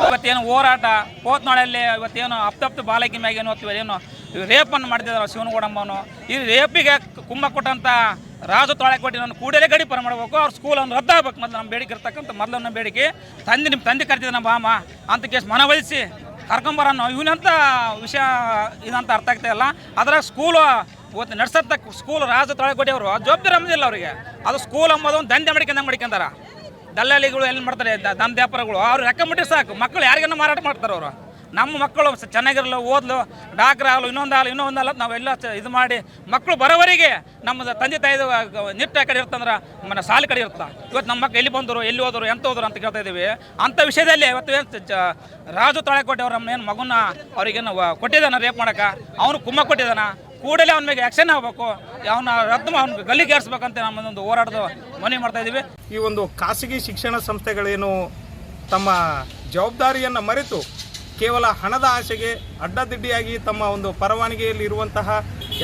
ಇವತ್ತೇನು ಹೋರಾಟ ಪೋತ್ನಾಳಲ್ಲಿ ಇವತ್ತೇನು ಅಪ್ತಪ್ತ ಬಾಲಕಿ ಮ್ಯಾಗೇನು ಏನು ರೇಪನ್ನು ಮಾಡ್ತಿದ್ದಾರೆ ಶಿವನಗೌಡಮ್ಮನು. ಈ ರೇಪಿಗೆ ಕುಮ್ಮ ಕೊಟ್ಟಂಥ ರಾಜು ತಾಳೆಕೋಟೆಯನ್ನು ಕೂಡಲೇ ಗಡೀಪಾರ ಮಾಡಬೇಕು. ಅವ್ರ ಸ್ಕೂಲನ್ನು ರದ್ದಾಗಬೇಕು. ಮೊದಲು ನಮ್ಮ ಬೇಡಿಕೆ ಇರ್ತಕ್ಕಂಥ ಮೊದಲನ್ನ ಬೇಡಿಕೆ ನಿಮ್ಮ ತಂದೆ ಕರ್ತಿದ್ದ ನಮ್ಮ ಬಾಮ ಅಂತ ಕೇಸ್ ಮನವೊಲಿಸಿ ಕರ್ಕೊಂಬರನ್ನು ಇವನಂತ ವಿಷಯ ಇದಂತ ಅರ್ಥ ಆಗ್ತಾ ಇಲ್ಲ. ಅದ್ರಾಗ ಸ್ಕೂಲು ಇವತ್ತು ನಡೆಸತ್ತ ಸ್ಕೂಲ್ ರಾಜು ತಾಳೆಕೋಟೆ ಅವರು ಜವಾಬ್ದಾರಿ ಅಂಬೋದಿಲ್ಲ ಅವರಿಗೆ. ಅದು ಸ್ಕೂಲ್ ಅಂಬೋದು ಒಂದು ದಂಧೆ ಮಾಡ್ಕೊಂಡಾರ. ದಲ್ಲಾಳಿಗಳು ಎಲ್ಲಿ ಮಾಡ್ತಾರೆ ದಂಧೆ ವ್ಯಾಪಾರಗಳು ಅವ್ರು ಲೆಕ್ಕ ಮುಟ್ಟಿ ಸಾಕು. ಮಕ್ಕಳು ಯಾರಿಗನ್ನ ಮಾರಾಟ ಮಾಡ್ತಾರೆ ಅವರು. ನಮ್ಮ ಮಕ್ಕಳು ಚೆನ್ನಾಗಿರಲು ಓದಲು ಡಾಕ್ಟ್ರ್ ಆಗಲು ಇನ್ನೊಂದಲ್ಲ ನಾವೆಲ್ಲ ಇದು ಮಾಡಿ ಮಕ್ಕಳು ಬರೋವರೆಗೆ ನಮ್ಮ ತಂದೆ ತಾಯಿದು ನಿಟ್ಟ ಕಡೆ ಇರ್ತಂದ್ರೆ ನಮ್ಮ ಸಾಲ ಕಡೆ ಇರ್ತಾ. ಇವತ್ತು ನಮ್ಮ ಮಕ್ಕಳು ಎಲ್ಲಿ ಬಂದರು ಎಲ್ಲಿ ಹೋದರು ಎಂತ ಹೋದರು ಅಂತ ಕೇಳ್ತಾ ಇದ್ದೀವಿ. ಅಂಥ ವಿಷಯದಲ್ಲಿ ಇವತ್ತು ರಾಜು ತಾಳೆಕೋಟೆ ಅವ್ರ ಏನು ಮಗುನ ಅವ್ರಿಗೇನು ಕೊಟ್ಟಿದ್ದಾನೆ ರೇಪ್ ಮಾಡೋಕೆ, ಅವನು ಕುಮ್ಮ ಕೊಟ್ಟಿದ್ದಾನೆ. ಕೂಡಲೇ ಅವನ ಮೇಲೆ ಆ್ಯಕ್ಷನ್ ಆಗಬೇಕು, ಅವನ ರದ್ದು ಅವ್ನ ಗಲ್ಲಿಗೇರಿಸ್ಬೇಕಂತ ನಮ್ಮದೊಂದು ಹೋರಾಟದ ಮನವಿ ಮಾಡ್ತಾ ಇದ್ದೀವಿ. ಈ ಒಂದು ಖಾಸಗಿ ಶಿಕ್ಷಣ ಸಂಸ್ಥೆಗಳೇನು ತಮ್ಮ ಜವಾಬ್ದಾರಿಯನ್ನು ಮರೆತು ಕೇವಲ ಹಣದ ಆಸೆಗೆ ಅಡ್ಡದಿಡ್ಡಿಯಾಗಿ ತಮ್ಮ ಒಂದು ಪರವಾನಗಿಯಲ್ಲಿ ಇರುವಂತಹ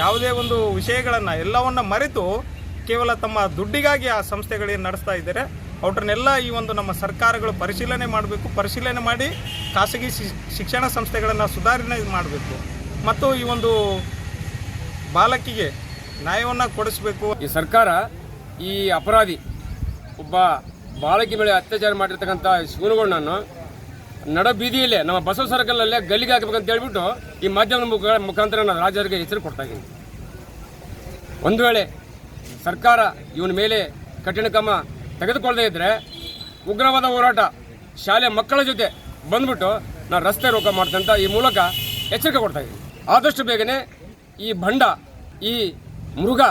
ಯಾವುದೇ ಒಂದು ವಿಷಯಗಳನ್ನು ಎಲ್ಲವನ್ನು ಮರೆತು ಕೇವಲ ತಮ್ಮ ದುಡ್ಡಿಗಾಗಿ ಆ ಸಂಸ್ಥೆಗಳೇನು ನಡೆಸ್ತಾ ಇದ್ದಾರೆ ಅವ್ರನ್ನೆಲ್ಲ ಈ ಒಂದು ನಮ್ಮ ಸರ್ಕಾರಗಳು ಪರಿಶೀಲನೆ ಮಾಡಬೇಕು. ಪರಿಶೀಲನೆ ಮಾಡಿ ಖಾಸಗಿ ಶಿಕ್ಷಣ ಸಂಸ್ಥೆಗಳನ್ನು ಸುಧಾರಣೆ ಮಾಡಬೇಕು ಮತ್ತು ಈ ಒಂದು ಬಾಲಕಿಗೆ ನ್ಯಾಯವನ್ನು ಕೊಡಿಸಬೇಕು. ಈ ಸರ್ಕಾರ ಈ ಅಪರಾಧಿ ಒಬ್ಬ ಬಾಲಕಿ ಮೇಲೆ ಅತ್ಯಾಚಾರ ಮಾಡಿರ್ತಕ್ಕಂಥ ಶಿವನಗೌಡನನ್ನು ನಡ ಬೀದಿಯಲ್ಲೇ ನಮ್ಮ ಬಸವ ಸರ್ಕಲಲ್ಲೇ ಗಲ್ಲಿಗೆ ಹಾಕಬೇಕಂತ ಹೇಳ್ಬಿಟ್ಟು ಈ ಮಾಧ್ಯಮದ ಮುಖಾಂತರ ನಾನು ರಾಜ್ಯರಿಗೆ ಹೆಸರು ಕೊಡ್ತಾ ಇದ್ದೀನಿ. ಒಂದು ವೇಳೆ ಸರ್ಕಾರ ಇವನ ಮೇಲೆ ಕಠಿಣ ಕ್ರಮ ತೆಗೆದುಕೊಳ್ಳದೇ ಇದ್ದರೆ ಉಗ್ರವಾದ ಹೋರಾಟ ಶಾಲೆ ಮಕ್ಕಳ ಜೊತೆ ಬಂದ್ಬಿಟ್ಟು ನಾನು ರಸ್ತೆ ರೋಕ ಮಾಡ್ತಂತ ಈ ಮೂಲಕ ಎಚ್ಚರಿಕೆ ಕೊಡ್ತಾ ಇದ್ದೀನಿ. ಆದಷ್ಟು ಬೇಗನೆ ಈ ಭಂಡ ಈ ಮೃಗ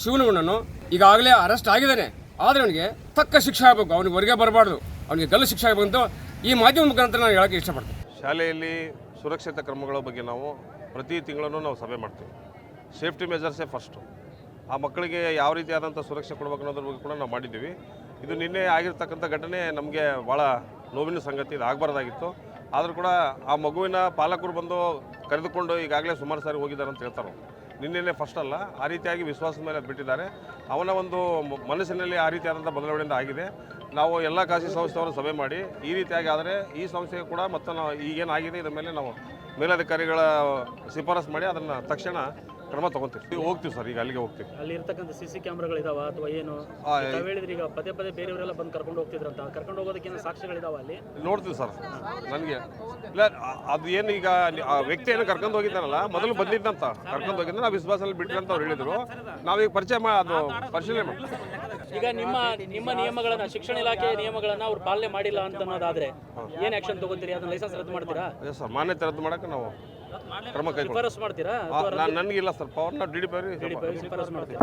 ಶಿವನಗೌಡನನ್ನು ಈಗಾಗಲೇ ಅರೆಸ್ಟ್ ಆಗಿದ್ದಾನೆ. ಆದರೆ ಅವನಿಗೆ ತಕ್ಕ ಶಿಕ್ಷೆ ಆಗಬೇಕು. ಅವನಿಗೆ ಹೊರಗೆ ಬರಬಾರ್ದು, ಅವನಿಗೆ ಗಲ್ಲು ಶಿಕ್ಷೆ ಆಗಬೇಕು ಈ ಮಾಧ್ಯಮ ಮುಖಾಂತರ ನಾನು ಹೇಳೋಕ್ಕೆ ಇಷ್ಟಪಡ್ತೀನಿ. ಶಾಲೆಯಲ್ಲಿ ಸುರಕ್ಷಿತ ಕ್ರಮಗಳ ಬಗ್ಗೆ ನಾವು ಪ್ರತಿ ತಿಂಗಳೂ ನಾವು ಸಭೆ ಮಾಡ್ತೀವಿ. ಸೇಫ್ಟಿ ಮೆಜರ್ಸೇ ಫಸ್ಟು. ಆ ಮಕ್ಕಳಿಗೆ ಯಾವ ರೀತಿಯಾದಂಥ ಸುರಕ್ಷೆ ಕೊಡಬೇಕು ಅನ್ನೋದ್ರ ಬಗ್ಗೆ ಕೂಡ ನಾವು ಮಾಡಿದ್ದೀವಿ. ಇದು ನಿನ್ನೆ ಆಗಿರ್ತಕ್ಕಂಥ ಘಟನೆ ನಮಗೆ ಭಾಳ ನೋವಿನ ಸಂಗತಿ. ಇದು ಆಗಬಾರ್ದಾಗಿತ್ತು. ಆದರೂ ಕೂಡ ಆ ಮಗುವಿನ ಪಾಲಕರು ಬಂದು ಕರೆದುಕೊಂಡು ಈಗಾಗಲೇ ಸುಮಾರು ಸಾರಿ ಹೋಗಿದ್ದಾರೆ ಅಂತ ಹೇಳ್ತಾರೆ. ನಿನ್ನೆನೇ ಫಸ್ಟ್ ಅಲ್ಲ, ಆ ರೀತಿಯಾಗಿ ವಿಶ್ವಾಸದ ಮೇಲೆ ಬಿಟ್ಟಿದ್ದಾರೆ. ಅವನ ಒಂದು ಮನಸ್ಸಿನಲ್ಲಿ ಆ ರೀತಿಯಾದಂಥ ಬದಲಾವಣೆಯಿಂದ ಆಗಿದೆ. ನಾವು ಎಲ್ಲ ಖಾಸಗಿ ಸಂಸ್ಥೆಯವರು ಸಭೆ ಮಾಡಿ ಈ ರೀತಿಯಾಗಿ ಆದರೆ ಈ ಸಂಸ್ಥೆಗೆ ಕೂಡ ಮತ್ತು ನಾವು ಈಗೇನಾಗಿದೆ ಇದರ ಮೇಲೆ ನಾವು ಮೇಲಧಿಕಾರಿಗಳ ಶಿಫಾರಸು ಮಾಡಿ ಅದನ್ನು ತಕ್ಷಣ ಕ್ರಮ ತಗೊತೀವಿ. ಹೋಗ್ತೀವಿ ಸರ್, ಈಗ ಅಲ್ಲಿಗೆ ಹೋಗ್ತೀವಿ. ಅಲ್ಲಿ ಇರ್ತಕ್ಕಂಥ CC ಕ್ಯಾಮ್ರಾಗಳಿದಾವ ಅಥವಾ ಏನು ಹೇಳಿದ್ರೆ ಈಗ ಪದೇ ಬೇರೆಯವರೆಲ್ಲ ಬಂದು ಕರ್ಕೊಂಡು ಹೋಗ್ತಿದ್ರಂತ, ಕರ್ಕೊಂಡು ಹೋಗೋದಕ್ಕೇನು ಸಾಕ್ಷ್ಯಗಳಿದಾವ ಅಲ್ಲಿ ನೋಡ್ತೀವಿ ಸರ್. ನನಗೆ ಇಲ್ಲ ಅದು ಏನು ಈಗ ಆ ವ್ಯಕ್ತಿ ಏನು ಕರ್ಕೊಂಡು ಹೋಗಿದ್ದಾನಲ್ಲ ಮೊದಲು ಬಂದಿದ್ದಂತ ಕರ್ಕೊಂಡು ಹೋಗಿದ್ದ ನಾವು ವಿಶ್ವಾಸದಲ್ಲಿ ಬಿಟ್ಟರೆ ಅಂತ ಅವ್ರು ಹೇಳಿದರು. ನಾವೀಗ ಅದು ಪರಿಶೀಲನೆ ಮಾಡಿ ಈಗ ನಿಮ್ಮ ನಿಯಮಗಳನ್ನ ಶಿಕ್ಷಣ ಇಲಾಖೆ ನಿಯಮಗಳನ್ನ ಅವ್ರು ಪಾಲನೆ ಮಾಡಿಲ್ಲ ಅಂತ ಅನ್ನೋದಾದ್ರೆ ಏನು ಆಕ್ಷನ್ ತಗೋತೀರಿ? ಅದನ್ನ ಲೈಸೆನ್ಸ್ ರದ್ದು ಮಾಡ್ತೀರಾ? ಸರ್, ಮಾನ್ಯತೆ ರದ್ದು ಮಾಡೋಕೆ ನಾವು ಕ್ರಮ ಕೈಗೊಳ್ತೀವಿ. ಶಿಫಾರಸು ಮಾಡ್ತೀರಾ? ನನಗಿಲ್ಲ ಸರ್ ಪವರ್. ನಾವು DDP ಶಿಫಾರಸು ಮಾಡ್ತೀರಾ?